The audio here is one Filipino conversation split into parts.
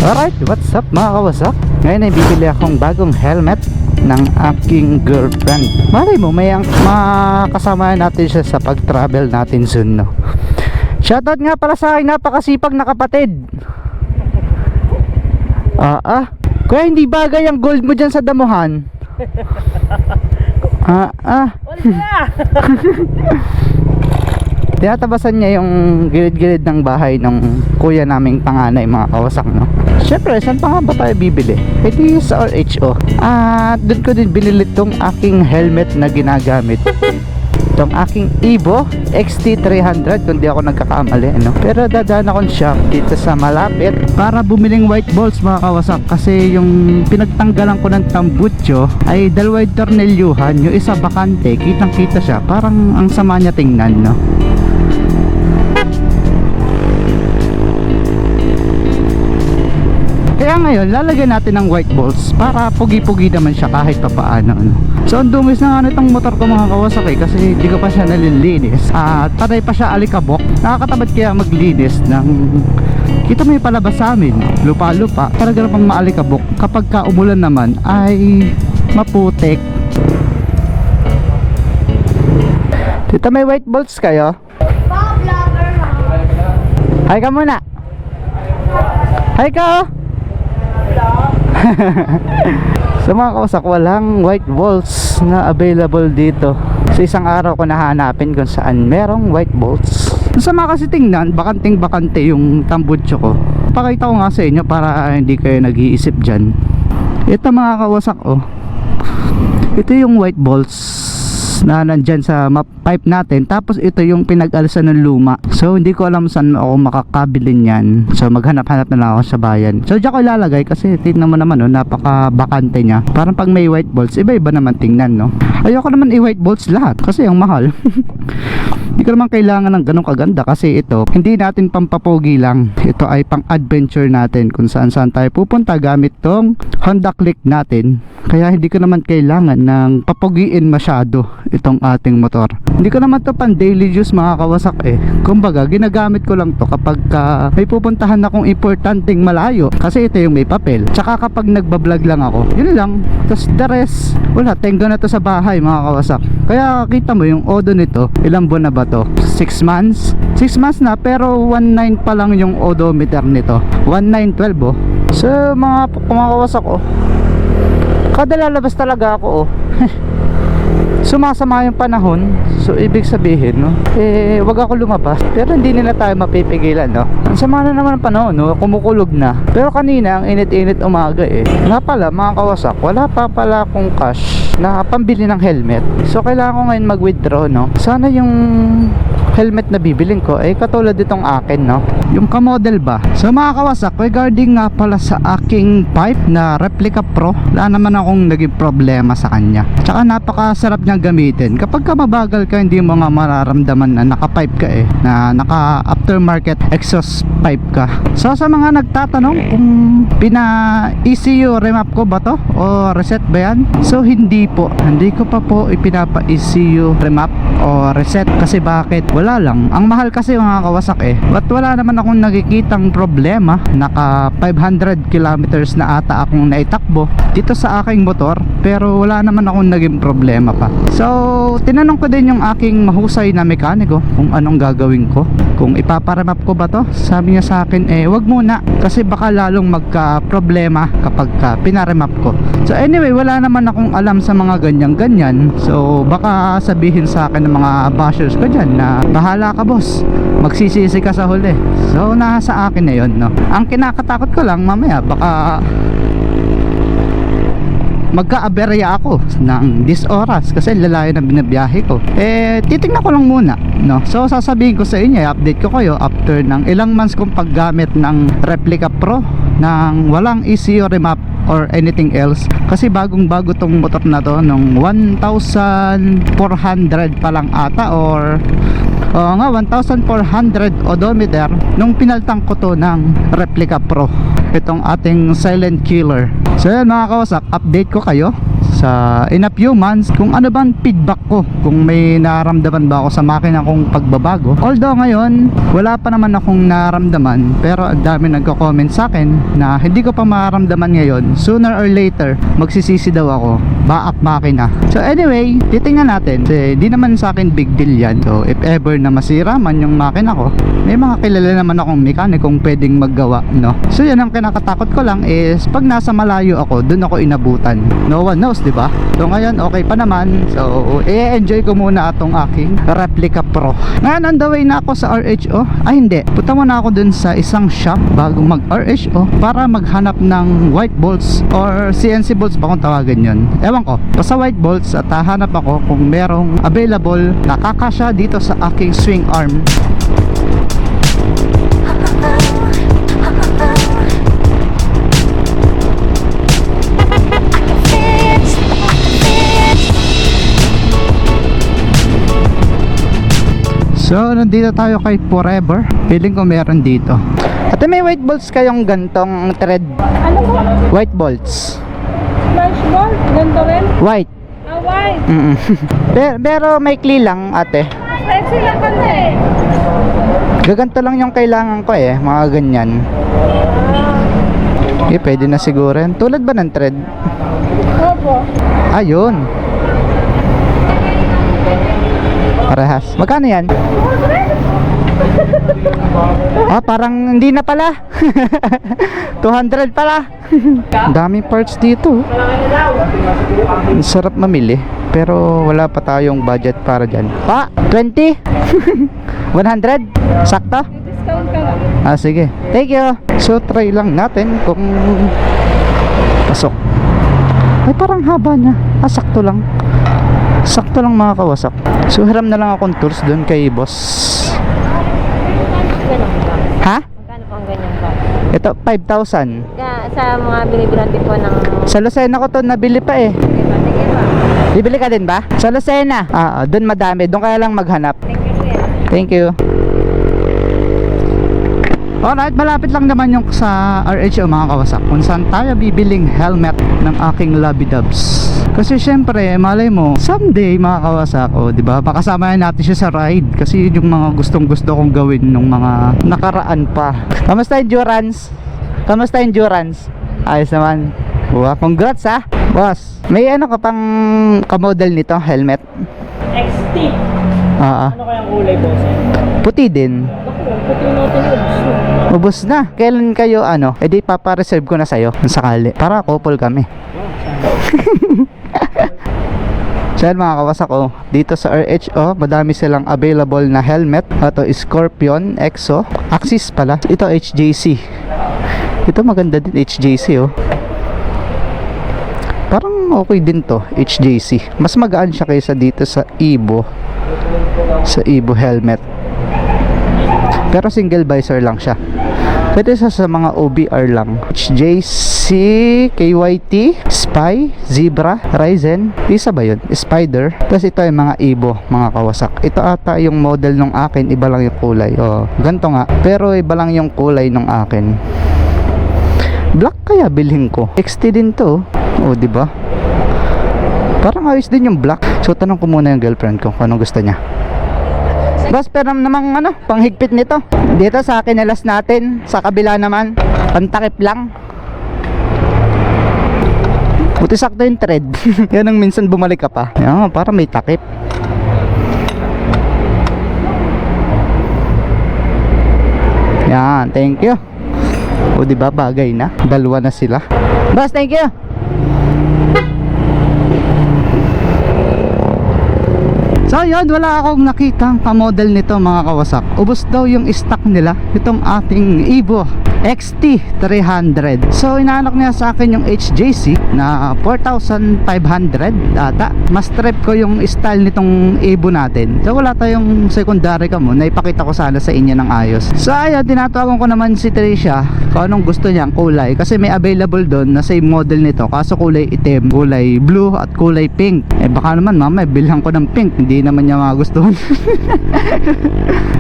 Alright, what's up mga kawasak? Ngayon ay bibili akong bagong helmet ng aking girlfriend. Malay mo, may makasama natin siya sa pag-travel natin soon, no? Shoutout nga pala sa aking napakasipag na kapatid. Kaya hindi bagay ang gold mo dyan sa damuhan. Wala tinatabasan niya yung gilid-gilid ng bahay ng kuya naming panganay mga kawasak, no? Syempre, saan pa nga ba tayo bibili? Pwede sa RHO. At doon ko din binili tong aking helmet na ginagamit, itong aking Evo XT300 kung di ako nagkakamali, ano? Pero dadaan akong shop dito sa malapit para bumiling white balls mga kawasak, kasi yung pinagtanggalan ko ng tambutso ay dalawa yung tornelyuhan, yung isa bakante, kitang kita siya, parang ang sama niya tingnan, no? Kaya ngayon, lalagyan natin ng white balls para pugi-pugi naman siya kahit pa paano, no? So, ang dumis na nga nitong motor ko mga Kawasaki kasi hindi ko pa siya nalilinis at patay pa siya alikabok. Nakakatamad kaya maglinis ng... Kita mo yung palabas sa amin, lupa-lupa, talaga namang maalikabok. Kapag ka umulan naman ay maputik. Dito may white balls kayo? Hi ka muna. Hi ka, oh. So mga kawasak, walang white balls na available dito. Sa isang araw ko nahanapin kung saan merong white balls. Sa mga kasi tingnan, bakanting-bakante yung tambutso ko. Pakita ko nga sa inyo para hindi kayo nag-iisip dyan. Ito mga kawasak, oh. Ito yung white balls na nandyan sa pipe natin. Tapos ito yung pinag-alisan ng luma. So hindi ko alam saan ako makakabilin yan. So maghanap-hanap na lang ako sa bayan. So diyan ko ilalagay kasi tingnan mo naman, oh, napaka-bakante niya. Parang pag may white balls, iba-iba naman tingnan, no? Ayoko naman i-white balls lahat kasi ang mahal. Hindi ko naman kailangan ng ganong kaganda kasi ito, hindi natin pampapogi lang. Ito ay pang-adventure natin kung saan-saan tayo pupunta gamit tong Honda Click natin. Kaya hindi ko naman kailangan ng papogiin masyado itong ating motor. Hindi ko naman to pan daily use mga kawasak eh. Kumbaga, ginagamit ko lang to kapag may pupuntahan akong importanteng malayo. Kasi ito yung may papel. Tsaka kapag nagbablog lang ako, yun lang. Tapos the rest, wala, tengga na to sa bahay mga kawasak. Kaya kita mo yung odo nito, ilang buwan na ba to? 6 months? 6 months na, pero 1.9 pa lang yung odometer nito. 1.912, oh. So mga kawasak, oh, kada lalabas talaga ako, oh. Sumasama yung panahon. So ibig sabihin, no, wag ako lumabas. Pero hindi nila tayo mapipigilan, no. Ang sama na naman ang panahon, no, kumukulog na. Pero kanina ang init-init umaga eh. Nga pala mga kawasak, wala pa pala akong cash na pambili ng helmet. So kailangan ko ngayon mag-withdraw, no. Sana yung helmet na bibiling ko ay katulad itong akin, no, yung ka-model ba. So mga kawasak, regarding nga pala sa aking pipe na Replica Pro, wala naman akong naging problema sa kanya. Tsaka napakasarap niyang gamitin. Kapag ka mabagal ka, hindi mo nga mararamdaman na naka-pipe ka eh, na naka-aftermarket exhaust pipe ka. So sa mga nagtatanong kung pina-ECU remap ko ba to o reset ba yan? So hindi po, hindi ko pa po ipinapa-ECU remap o reset. Kasi bakit? Wala lang. Ang mahal kasi mga kawasak eh. But wala naman akong nakikitang problema. Naka 500 kilometers na ata akong naitakbo dito sa aking motor, pero wala naman akong naging problema pa. So tinanong ko din yung aking mahusay na mekaniko kung anong gagawin ko, kung ipaparemap ko ba to. Sabi niya sa akin, wag muna kasi baka lalong magka problema kapag pinaremap ko. So anyway, wala naman akong alam sa mga ganyan-ganyan. So baka sabihin sa akin ng mga bashers ko dyan na bahala ka boss, magsisisi ka sa huli. So nasa akin na yun, no. Ang kinakatakot ko lang mamaya baka magka-aberya ako ng 10 oras kasi lalayo na binabiyahe ko. Titingnan ko lang muna, no. So sasabihin ko sa inyo, update ko kayo after ng ilang months kong paggamit ng Replica Pro ng walang ECU remap or anything else. Kasi bagong-bago tong motor na to, nung 1,400 pa lang ata, or nga 1,400 odometer nung pinaltang ko to ng Replica Pro, itong ating silent killer. So yan mga kawasak, update ko kayo sa in a few months kung ano bang feedback ko, kung may nararamdaman ba ako sa makina kong pagbabago. Although ngayon wala pa naman akong nararamdaman, pero ang dami nagko-comment sa akin na hindi ko pa mararamdaman ngayon. Sooner or later magsisisi daw ako, baak makina. So anyway, titingnan natin kasi di naman sa akin big deal yan. So if ever na masira man yung makina ko, may mga kilala naman akong mekanikong pwedeng maggawa, no? So yan, ang kinakatakot ko lang is pag nasa malayo ako, dun ako inabutan. No one knows, di ba? So ngayon okay pa naman. So i-enjoy ko muna atong aking Replica Pro. Ngayon on the way na ako sa RHO. Ay hindi, punta muna ako dun sa isang shop bago mag RHO para maghanap ng white bolts or CNC bolts ba kung tawagan yun. Ewan ko, basta white bolts, at hahanap ako kung merong available na kakasya dito sa aking swing arm. So nandito tayo kay Forever. Feeling ko meron dito. At may white bolts kayong gantong thread. Ano po? White bolts. Smash ball? Ganito rin? White. Ah, white. Pero may kli lang ate. Sexy lang kasi. Gaganto lang yung kailangan ko eh. Mga ganyan. Eh pwede na siguro yan. Tulad ba ng thread? Opo. Ayun. Parehas. Magkano yan? Ah, parang hindi na pala. 200 pala. Daming parts dito. Ang sarap mamili. Pero wala pa tayong budget para dyan. Pa, 20? 100? Sakto? Discount ka lang. Ah, sige. Thank you. So, try lang natin kung pasok. Ay, parang haba niya. Ah, sakto lang. Sakto lang mga kawasak. So hiram na lang akong tools doon kay boss. Ha? Magkano po ang ganyan ba? Ito 5,000. Sa mga binibilan din po ng... Sa Lucena ko to nabili pa eh. Sige pa. Bibili ka din ba? Sa Lucena. Doon madami. Doon kaya lang maghanap. Thank you, kuya. Thank you. Alright, malapit lang naman yung sa RHO mga kawasak, kung saan tayo bibiling helmet ng aking Lovey Dubs. Kasi syempre, malay mo, someday mga kawasak, di ba? Pakasama natin siya sa ride kasi yun yung mga gustong-gusto kong gawin nung mga nakaraan pa. Kamusta endurance? Kamusta endurance? Ayos naman. Wow, congrats ha, boss. May ano ka pang kamodel nito, helmet? XT. Ano kayang kulay, boss? Puti din. Puti natin Ubus na. Kailan kayo di papa-reserve ko na sa'yo kung sakali. Para couple kami. So yan mga kawasak dito sa RHO, madami silang available na helmet. Ito Scorpion, EXO, Axis pala. Ito HJC. Ito maganda din HJC Parang okay din to, HJC. Mas magaan siya kaysa dito sa Evo. Sa Evo helmet. Pero single visor lang siya. Pwede sa mga OBR lang. HJC, KYT, Spy, Zebra, Ryzen. Isa ba yun? Spider. Tapos ito ay mga Evo, mga kawasak. Ito ata yung model ng akin, iba lang yung kulay. Ganto nga. Pero iba lang yung kulay ng akin. Black kaya bilhin ko. XT din to. Di ba? Parang ayos din yung black. So tanong ko muna yung girlfriend ko kung anong gusto niya. Boss, pero namang panghigpit nito. Dito sa kinelas natin, sa kabila naman, pantakip lang. Buti sakto yung thread. Yan ang minsan bumalik ka pa. Yan, para may takip. Yan, thank you. Diba bagay na? Dalawa na sila. Boss, thank you. So yun, wala akong nakitang kamodel nito mga kawasak. Ubos daw yung stock nila, itong ating Evo XT 300. So inaanok niya sa akin yung HJC na 4,500 ata. Mas trip ko yung style nitong Evo natin. So wala tayong secondary cam na ipakita ko sana sa inyo ng ayos. So ayun, tinatawagan ko naman si Tricia kung anong gusto niyang kulay. Kasi may available doon na same model nito, kaso kulay itim, kulay blue at kulay pink. Baka naman mamaya bilhan ko ng pink, hindi naman niya magustuhan.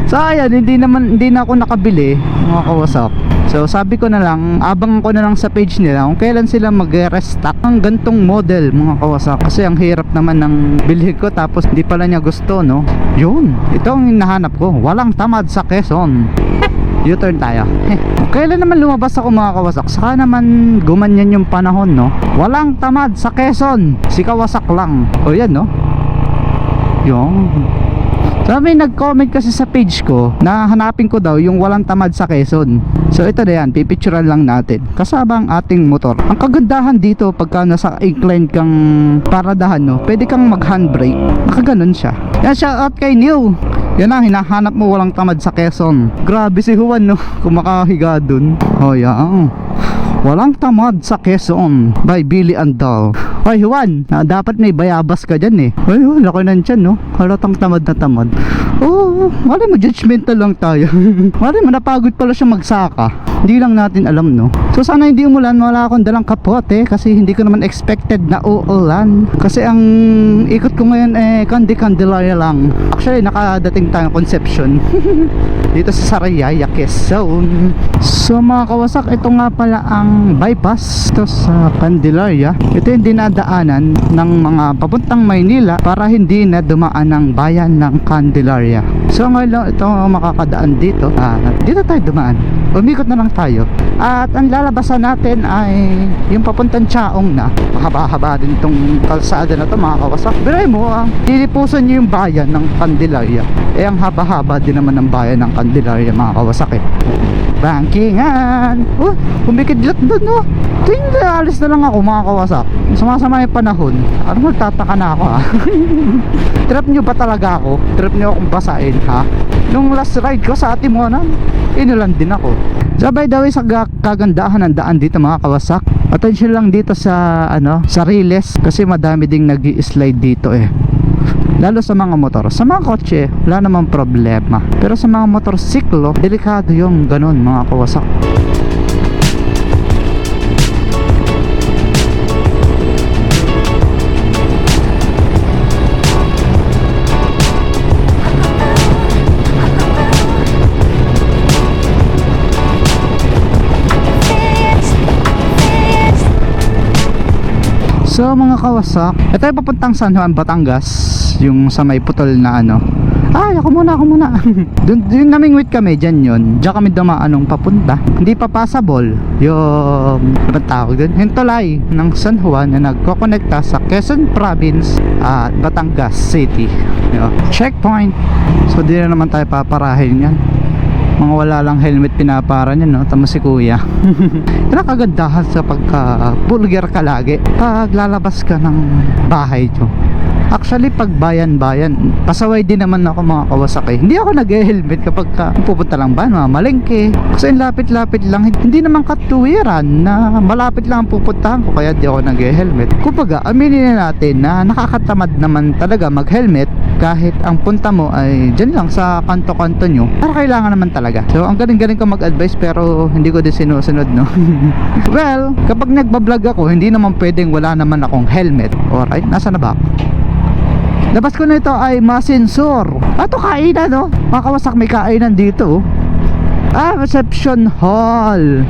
So ayan, hindi na ako nakabili mga kawasak. So sabi ko na lang, abangan ko na lang sa page nila kung kailan sila mag-restock ng gantong model mga kawasak. Kasi ang hirap naman ng bilhin ko tapos hindi pala niya gusto, no? Yun, ito ang hinahanap ko. Walang tamad sa Quezon. U-turn tayo. Kailan naman lumabas ako mga kawasak? Saka naman gumanyan yung panahon, no? Walang tamad sa Quezon, si kawasak lang. O yan, no? Yung may nag-comment kasi sa page ko na hanapin ko daw yung walang tamad sa Quezon. So ito na yan, pipicturean lang natin kasama ang ating motor. Ang kagandahan dito pagka nasa incline kang paradahan, no, pwede kang mag handbrake, nakaganon siya. Yan, shout out kay Neil. Yan ang hinahanap mo, walang tamad sa Quezon. Grabe si Juan, no, kung makahiga dun. Oh yan, walang tamad sa Quezon by Billy Andal. Hoy Juan, dapat may bayabas ka dyan eh. Hoy, laki nan dyan, no? Halatang tamad na tamad. Oo, mali mo, judgmental lang tayo. Mali mo, napagod pala siya magsaka. Hindi lang natin alam, no? So sana hindi umulan, wala akong dalang kapote kasi hindi ko naman expected na uulan. Kasi ang ikot ko ngayon Candelaria lang. Actually, nakadating tayong Conception. Dito sa Sariaya, Quezon. So mga kawasak, ito nga pala ang bypass ito sa Candelaria. Ito yung dinadaanan ng mga papuntang Maynila para hindi na dumaan ng bayan ng Candelaria. So ngayon ito makakadaan dito. Dito tayo dumaan. Umikot na lang tayo. At ang lalabasan natin ay yung papuntang Chaong na. Mahaba-haba din itong kalsada na to mga kawasak. Biray mo, lilipusan nyo yung bayan ng Candelaria. Ang haba-haba din naman ng bayan ng Candelaria mga kawasak eh. Bankingan. Kumikidlat doon, no. Tuwing alis na lang ako mga kawasak, sumasama yung panahon. Ano, magtataka na ako ha. Trip nyo ba talaga ako? Trip nyo akong basain ha? Nung last ride ko sa Atimonan, inulan din ako. So by the way, sa kagandahan ng daan dito mga kawasak, attention lang dito sa sa Riles kasi madami ding nag-i-slide dito eh. Lalo sa mga motor. Sa mga kotse, wala namang problema. Pero sa mga motorsiklo, delikado yung ganun mga kawasak. So mga kawasak, ito yung papuntang San Juan, Batangas. Yung sa may putol na ako muna dun namingwit kami, dyan yun. Diyan kami dumaan nung papunta. Hindi pa passable yung tawag dun, yung tulay ng San Juan na nagkokonekta sa Quezon Province at Batangas City. Checkpoint. So di na naman tayo paparahin yan. Mga wala lang helmet pinapara niya, no? Tama si kuya. Kinakagandahan sa pagka bulgar ka lagi pag lalabas ka ng bahay nyo. Actually pag bayan-bayan, pasaway din naman ako mga kawasak eh. Hindi ako nag-helmet kapag pupunta lang ba, malengke. Kasi lapit-lapit lang, hindi naman katuwiran na malapit lang ang pupuntahan ko, kaya di ako nag-helmet. Kumbaga, aminin na natin na nakakatamad naman talaga mag-helmet kahit ang punta mo ay dyan lang sa kanto-kanto nyo. Pero kailangan naman talaga. So ang galing-galing ko mag-advise pero hindi ko din sinusunod, no? Well, kapag nagbablog ako, hindi naman pwedeng wala naman akong helmet. Alright, nasa na ba ako? Labas ko na ito ay Masinsur. Ito kainan, no? Mga kawasak, may kainan dito. Reception Hall.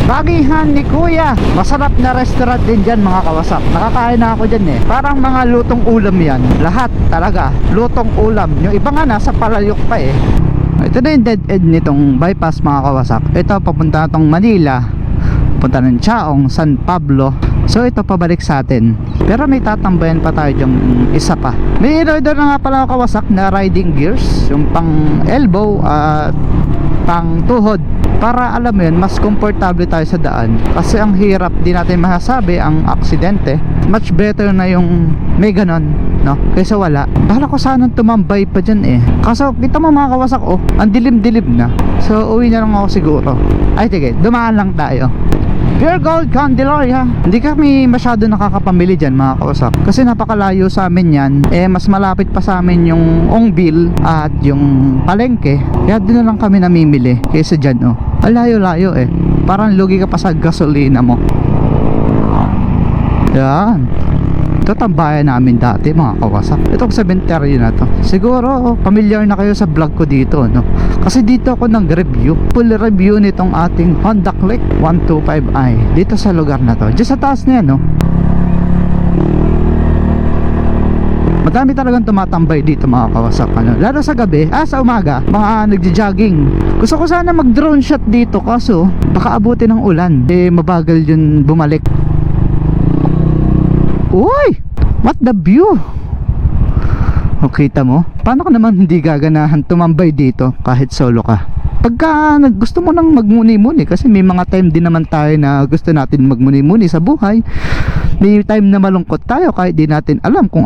Bagihan ni Kuya, masarap na restaurant din dyan mga kawasak. Nakakain na ako dyan eh. Parang mga lutong ulam yan. Lahat talaga, lutong ulam. Yung iba nga nasa palayok pa eh. Ito na yung dead end nitong bypass mga kawasak. Ito papunta itong Manila, punta ng Chaong, San Pablo. So ito pabalik sa atin. Pero may tatambayan pa tayo dyan isa pa. May in-order na nga pala kawasak na riding gears, yung pang elbow at pang tuhod, para alam mo yun, mas komportable tayo sa daan. Kasi ang hirap, di natin masasabi ang aksidente. Much better na yung may ganon no? Kaysa wala. Bahala ko sanang tumambay pa dyan eh. Kaso kita mo mga kawasak, oh, ang dilim-dilim na. So uwi na lang ako siguro. Ay sige, dumaan lang tayo. Pure Gold Candelaria. Hindi kami masyado nakakapamili dyan mga kawasak, kasi napakalayo sa amin yan. Eh mas malapit pa sa amin yung Ongbil at yung palengke. Kaya doon na lang kami namimili kaysa dyan, oh. Alayo-layo eh. Parang lugi ka pa sa gasolina mo. Yan. Ito tambayan namin dati mga kawasak. Itong cemetery na to. Siguro familiar na kayo sa vlog ko dito, no? Kasi dito ako nag-review. Full review nitong ating Honda Click 125i. Dito sa lugar na to. Diyan sa taas na yan, no? Madami talagang tumatambay dito mga kawasak, ano? Lalo sa gabi, sa umaga, mga nagja-jogging. Gusto ko sana mag-drone shot dito, kaso baka abutin ng ulan. Eh mabagal yun bumalik. Uy! What the view? O kita mo? Paano ka naman hindi gaganahan tumambay dito kahit solo ka? Pagka gusto mo nang magmuni-muni, kasi may mga time din naman tayo na gusto natin magmuni-muni sa buhay. May time na malungkot tayo kahit di natin alam kung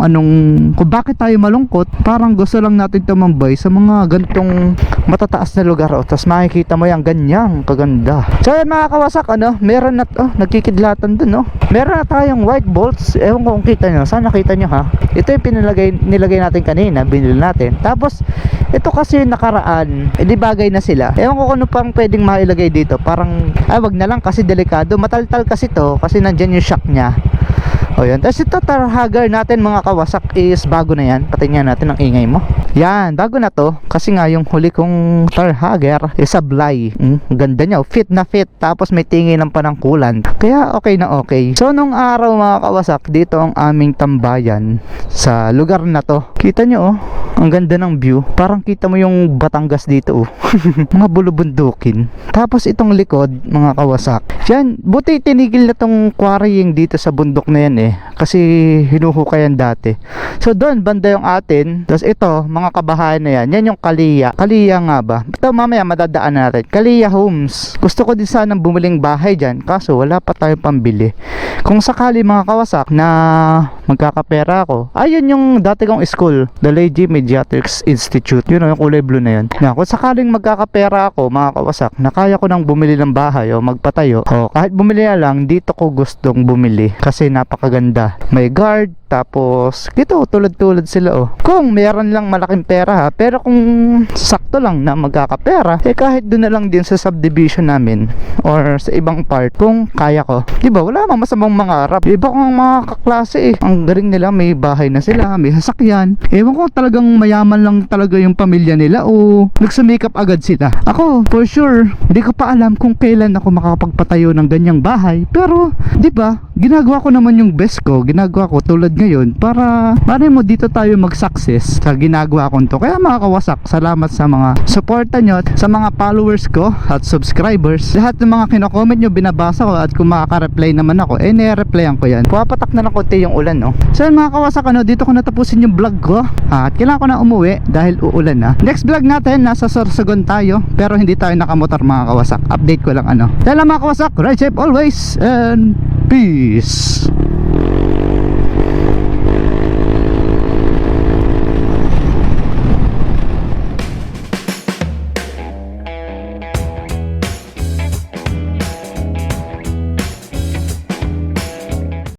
bakit tayo malungkot. Parang gusto lang natin tumambay sa mga gantong matataas na lugar, oh. Tapos makikita mo yung ganyang kaganda. So yan mga kawasak, ano, meron na, nagkikidlatan dun, no? Meron na tayong white bolts. Ewan ko kung kita nyo, sana nakita nyo ha. Ito yung nilagay natin kanina, binili natin. Tapos ito kasi nakaraan, di bagay na sila. Ewan ko kung ano pang pwedeng mailagay dito. Parang, wag na lang kasi delikado. Mataltal kasi to, kasi nandyan yung shock nya. O yan. Tapos ito tarhagar natin mga kawasak is bago na yan. Patingnan natin ang ingay mo. Yan, bago na to. Kasi nga yung huli kong tarhagar is sablay. Ganda niya, fit na fit. Tapos may tingin ng panangkulan. Kaya okay na okay. So nung araw mga kawasak, dito ang aming tambayan sa lugar na to. Kita nyo, oh, ang ganda ng view. Parang kita mo yung Batangas dito, oh. Mga bulubundukin. Tapos itong likod mga kawasak, yan, buti tinigil na tong quarrying dito sa bundok na yan eh. Kasi hinuhukayan dati. So doon banda yung atin. Tapos ito mga kabahayan na yan. Yan yung Kaliya. Kaliya nga ba? Ito mamaya madadaan natin. Kaliya Homes. Gusto ko din sanang bumiling bahay dyan, kaso wala pa tayong pambili. Kung sakali mga kawasak na magkakapera ako, ayun yung dati kong school, The Lady Mediatrix Institute. Yun, yung kulay blue na yun. Yan, kung sakaling magkakapera ako mga kawasak, na kaya ko nang bumili ng bahay o magpatayo, o kahit bumili na lang, dito ko gustong bumili kasi napakaganda. May guard, tapos dito tulad-tulad sila, oh. Kung meron lang malaking pera ha, pero kung sakto lang na magkakapera, eh kahit doon na lang din sa subdivision namin or sa ibang part kung kaya ko. Diba, wala mang masamang mangarap. Iba kong mga kaklase eh, ang galing nila, may bahay na sila, may sasakyan. Ewan ko talagang mayaman lang talaga yung pamilya nila o nagsumikap agad sila. Ako for sure hindi ko pa alam kung kailan ako makakapagpatayo ng ganyang bahay, pero diba, ginagawa ko naman yung best ko, ginagawa ko tulad ngayon para mo dito tayo mag-success sa ginagawa ko to. Kaya mga kawasak, salamat sa mga suporta nyo, sa mga followers ko at subscribers. Lahat ng mga kino-comment nyo binabasa ko, at kung makaka-reply naman ako, eh nire-replyan ko yan. Pumapatak na ng konti yung ulan, no? So yun mga kawasak, ano, dito ko natapusin yung vlog ko at kailangan ko na umuwi dahil uulan na. Next vlog natin, nasa Sorsogon tayo, pero hindi tayo nakamotor mga kawasak. Update ko lang, ano. Dahil mga kawasak, ride safe always and peace.